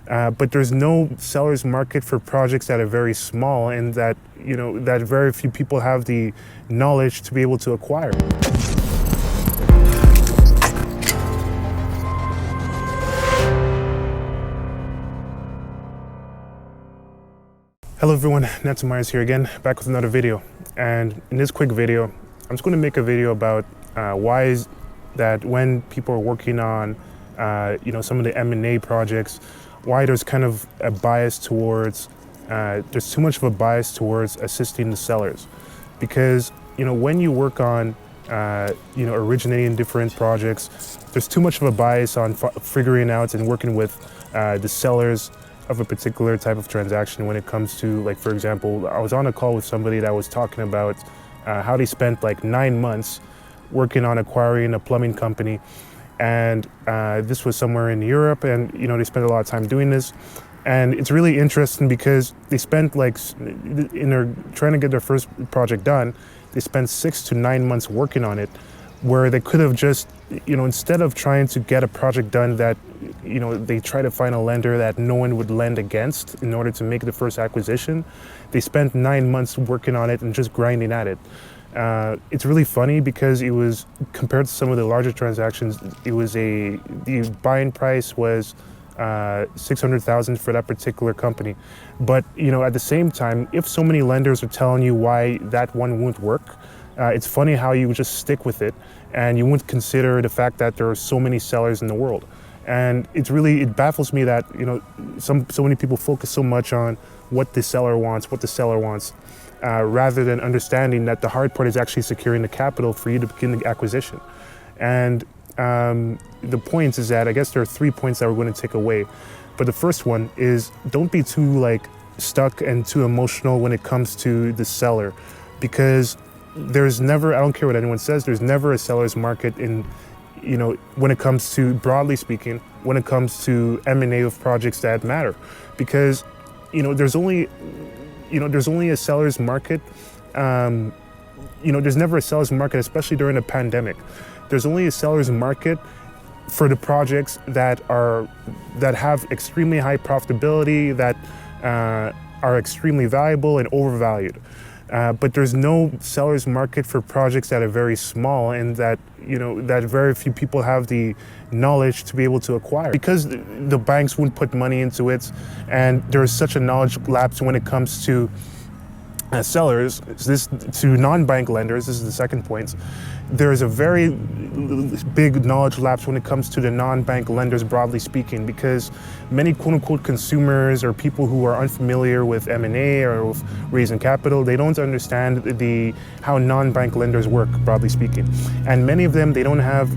But there's no seller's market for projects that are very small and that, that very few people have the knowledge to be able to acquire. Hello everyone, Natu here again, back with another video. And in this quick video, I'm just going to make a video about why is that when people are working on, some of the M&A projects, why there's kind of a bias towards, there's too much of a bias towards assisting the sellers. Because, when you work on, originating different projects, there's too much of a bias on figuring out and working with the sellers of a particular type of transaction when it comes to, like, for example, I was on a call with somebody that was talking about how they spent like 9 months working on acquiring a plumbing company. And this was somewhere in Europe, and they spent a lot of time doing this. And it's really interesting because they spent trying to get their first project done, they spent 6 to 9 months working on it, where they could have just, instead of trying to get a project done that, they try to find a lender that no one would lend against in order to make the first acquisition. They spent 9 months working on it and just grinding at it. It's really funny because it was, compared to some of the larger transactions, the buying price was $600,000 for that particular company. But, at the same time, if so many lenders are telling you why that one won't work, it's funny how you just stick with it and you won't consider the fact that there are so many sellers in the world. And it baffles me that, so many people focus so much on what the seller wants, rather than understanding that the hard part is actually securing the capital for you to begin the acquisition. And the point is that I guess there are 3 points that we're going to take away. But the first one is, don't be too stuck and too emotional when it comes to the seller, because there's never, I don't care what anyone says, there's never a seller's market in, when it comes to, broadly speaking, when it comes to M&A of projects that matter. Because, there's only a seller's market. There's never a seller's market, especially during a pandemic. There's only a seller's market for the projects that have extremely high profitability, that are extremely valuable and overvalued. But there's no seller's market for projects that are very small and that, that very few people have the knowledge to be able to acquire. Because the banks wouldn't put money into it, and there's such a knowledge lapse when it comes to sellers, to non-bank lenders. This is the second point. There's a very big knowledge lapse when it comes to the non-bank lenders, broadly speaking, because many quote-unquote consumers or people who are unfamiliar with M&A or with raising capital, they don't understand how non-bank lenders work, broadly speaking. And many of them, they don't have,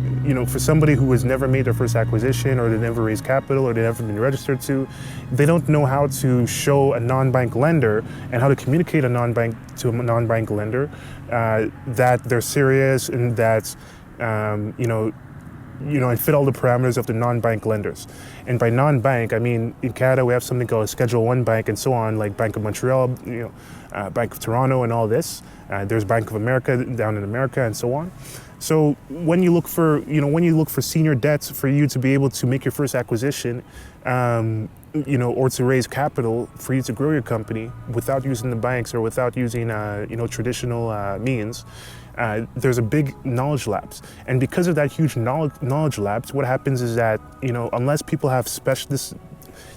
for somebody who has never made their first acquisition, or they never raised capital, or they never been registered to, they don't know how to show a non-bank lender and how to communicate to a non-bank lender that they're serious and that, and fit all the parameters of the non-bank lenders. And by non-bank, I mean, in Canada, we have something called a Schedule 1 bank and so on, like Bank of Montreal, Bank of Toronto and all this. There's Bank of America down in America and so on. So when you look for, senior debts for you to be able to make your first acquisition, or to raise capital for you to grow your company without using the banks or without using, traditional means, there's a big knowledge lapse. And because of that huge knowledge lapse, what happens is that, unless people have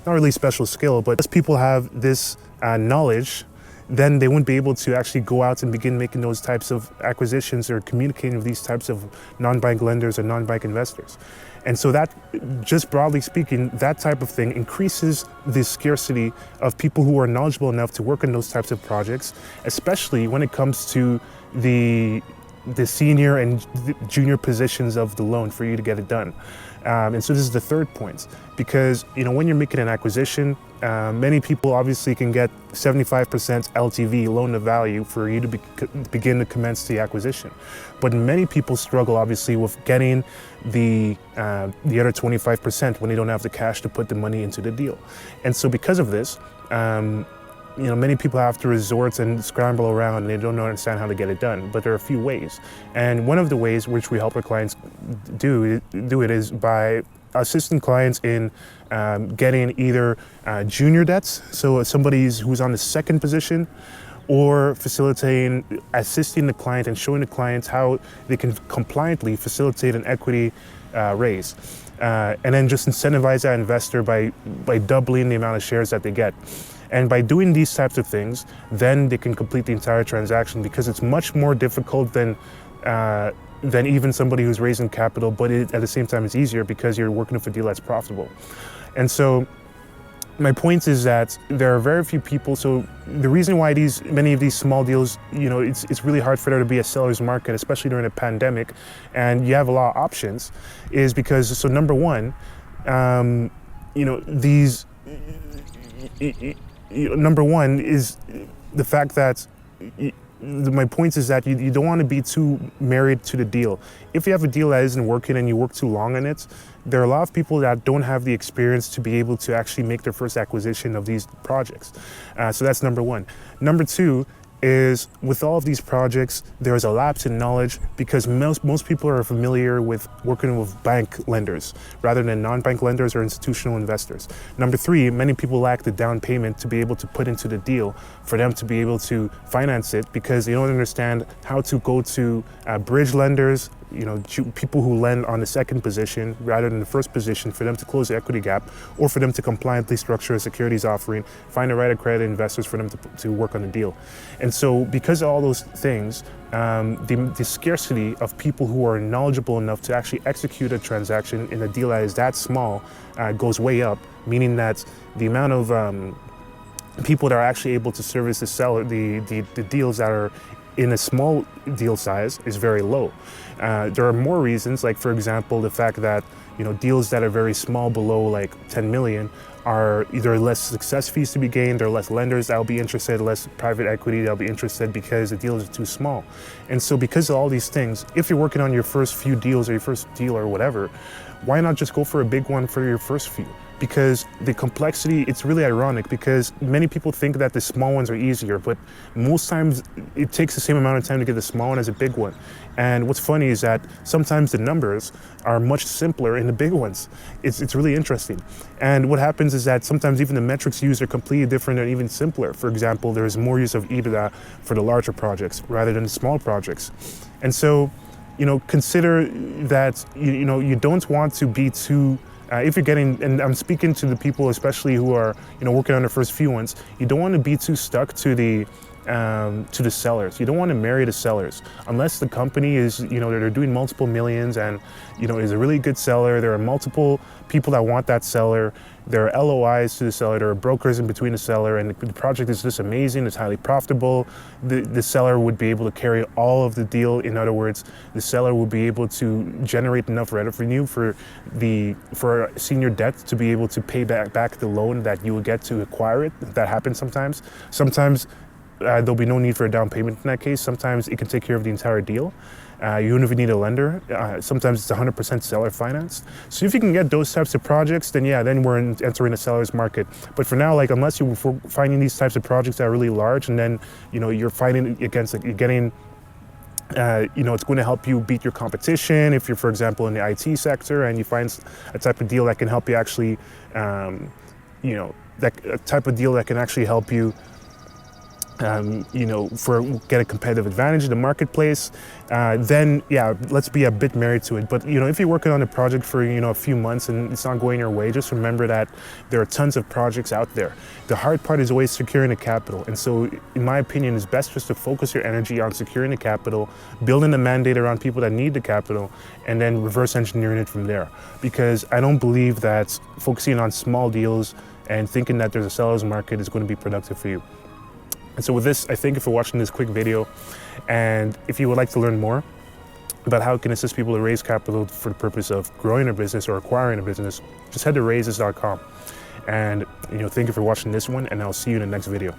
not really special skill, but unless people have this knowledge, then they wouldn't be able to actually go out and begin making those types of acquisitions or communicating with these types of non-bank lenders or non-bank investors. And so that, just broadly speaking, that type of thing increases the scarcity of people who are knowledgeable enough to work on those types of projects, especially when it comes to the senior and junior positions of the loan for you to get it done. And so this is the third point, because when you're making an acquisition, many people obviously can get 75% LTV, loan to value, for you to begin to commence the acquisition. But many people struggle obviously with getting the other 25% when they don't have the cash to put the money into the deal. And so because of this, many people have to resort and scramble around and they don't understand how to get it done. But there are a few ways. And one of the ways which we help our clients do it is by assisting clients in getting either junior debts, so somebody who's on the second position, or assisting the client and showing the clients how they can compliantly facilitate an equity raise. And then just incentivize that investor by doubling the amount of shares that they get. And by doing these types of things, then they can complete the entire transaction, because it's much more difficult than even somebody who's raising capital, but at the same time it's easier because you're working with a deal that's profitable. And so my point is that there are very few people. So the reason why many of these small deals, it's really hard for there to be a seller's market, especially during a pandemic, and you have a lot of options, is because, so number one, number one is the fact that my point is that you don't want to be too married to the deal. If you have a deal that isn't working and you work too long on it, there are a lot of people that don't have the experience to be able to actually make their first acquisition of these projects. So that's number one. Number two is, with all of these projects, there's a lapse in knowledge because most people are familiar with working with bank lenders rather than non-bank lenders or institutional investors. Number three, many people lack the down payment to be able to put into the deal for them to be able to finance it, because they don't understand how to go to bridge lenders, people who lend on the second position rather than the first position, for them to close the equity gap, or for them to compliantly structure a securities offering, find the right accredited investors for them to work on the deal. And so because of all those things, the scarcity of people who are knowledgeable enough to actually execute a transaction in a deal that is that small goes way up, meaning that the amount of people that are actually able to service the deals that are in a small deal size is very low. There are more reasons, like for example, the fact that deals that are very small, below like 10 million, are either less success fees to be gained, or less lenders that will be interested, less private equity that will be interested because the deals are too small. And so because of all these things, if you're working on your first few deals or your first deal or whatever, why not just go for a big one for your first few? Because the complexity, it's really ironic, because many people think that the small ones are easier, but most times it takes the same amount of time to get the small one as a big one. And what's funny is that sometimes the numbers are much simpler in the big ones. It's really interesting. And what happens is that sometimes even the metrics used are completely different and even simpler. For example, there's more use of EBITDA for the larger projects rather than the small projects. And so, consider that, you don't want to be too, if you're getting, and I'm speaking to the people especially who are, working on their first few ones, you don't want to be too stuck to the sellers. You don't want to marry the sellers unless the company is, they're doing multiple millions and, is a really good seller. There are multiple people that want that seller. There are LOIs to the seller. There are brokers in between the seller, and the project is just amazing. It's highly profitable. The seller would be able to carry all of the deal. In other words, the seller would be able to generate enough revenue for senior debt to be able to pay back the loan that you would get to acquire it. That happens sometimes. Sometimes there'll be no need for a down payment in that case. Sometimes it can take care of the entire deal. You don't even need a lender. Sometimes it's 100% seller financed. So if you can get those types of projects, then we're entering a seller's market. But for now, unless you're finding these types of projects that are really large, and then you're fighting against, you're getting, it's going to help you beat your competition. If you're, for example, in the IT sector and you find a type of deal that can help you actually, a type of deal that can actually help you get a competitive advantage in the marketplace, then let's be a bit married to it. But if you're working on a project for a few months and it's not going your way, just remember that there are tons of projects out there. The hard part is always securing the capital. And so in my opinion, it's best just to focus your energy on securing the capital, building a mandate around people that need the capital, and then reverse engineering it from there. Because I don't believe that focusing on small deals and thinking that there's a seller's market is going to be productive for you. And so with this, I thank you for watching this quick video. And if you would like to learn more about how it can assist people to raise capital for the purpose of growing a business or acquiring a business, just head to raises.com. And thank you for watching this one, and I'll see you in the next video.